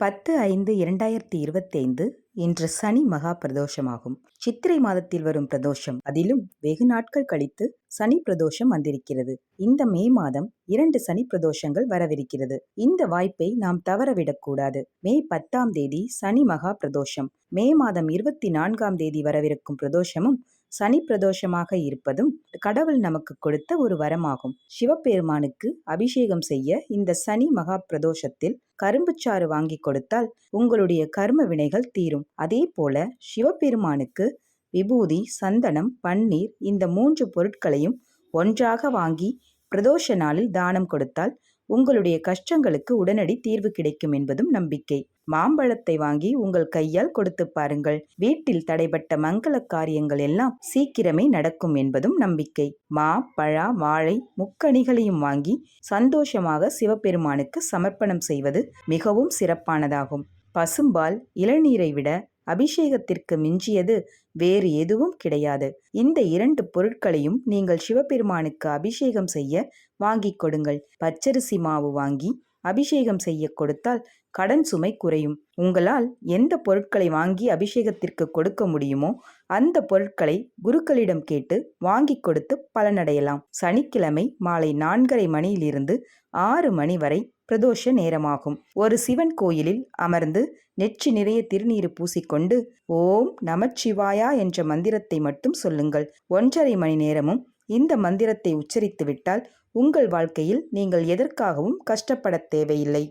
10/5/2025 இன்று சனி மகா பிரதோஷமாகும். சித்திரை மாதத்தில் வரும் பிரதோஷம், அதிலும் வெகு நாட்கள் கழித்து சனி பிரதோஷம் வந்திருக்கிறது. இந்த மே மாதம் 2 சனி பிரதோஷங்கள் வரவிருக்கிறது. இந்த வாய்ப்பை நாம் தவறவிடக்கூடாது. மே 10ஆம் தேதி சனி மகா பிரதோஷம், மே மாதம் 24ஆம் தேதி வரவிருக்கும் பிரதோஷமும் சனி பிரதோஷமாக இருப்பதும் கடவுள் நமக்கு கொடுத்த ஒரு வரமாகும். சிவபெருமானுக்கு அபிஷேகம் செய்ய இந்த சனி மகா பிரதோஷத்தில் கரும்புச்சாறு வாங்கி கொடுத்தால் உங்களுடைய கர்ம வினைகள் தீரும். அதே போல சிவபெருமானுக்கு விபூதி, சந்தனம், பன்னீர் இந்த 3 பொருட்களையும் ஒன்றாக வாங்கி பிரதோஷ நாளில் தானம் கொடுத்தால் உங்களுடைய கஷ்டங்களுக்கு உடனடி தீர்வு கிடைக்கும் என்பதும் நம்பிக்கை. மாம்பழத்தை வாங்கி உங்கள் கையால் கொடுத்து பாருங்கள். வீட்டில் தடைபட்ட மங்கள காரியங்கள் எல்லாம் சீக்கிரமே நடக்கும் என்பதும் நம்பிக்கை. மா, பழா, வாழை முக்கணிகளையும் வாங்கி சந்தோஷமாக சிவபெருமானுக்கு சமர்ப்பணம் செய்வது மிகவும் சிறப்பானதாகும். பசும்பால், இளநீரை விட அபிஷேகத்திற்கு மிஞ்சியது வேறு எதுவும் கிடையாது. இந்த 2 பொருட்களையும் நீங்கள் சிவபெருமானுக்கு அபிஷேகம் செய்ய வாங்கி கொடுங்கள். பச்சரிசி மாவு வாங்கி அபிஷேகம் செய்ய கொடுத்தால் கடன் சுமை குறையும். உங்களால் எந்த பொருட்களை வாங்கி அபிஷேகத்திற்கு கொடுக்க முடியுமோ அந்த பொருட்களை குருக்களிடம் கேட்டு வாங்கி கொடுத்து பலனடையலாம். சனிக்கிழமை மாலை 4:30 மணியிலிருந்து 6 மணி வரை பிரதோஷ நேரமாகும். ஒரு சிவன் கோயிலில் அமர்ந்து நெற்றி நிறைய திருநீறு பூசிக்கொண்டு ஓம் நமச்சிவாயா என்ற மந்திரத்தை மட்டும் சொல்லுங்கள். 1:30 மணி நேரமும் இந்த மந்திரத்தை உச்சரித்து விட்டால் உங்கள் வாழ்க்கையில் நீங்கள் எதற்காகவும் கஷ்டப்பட தேவையில்லை.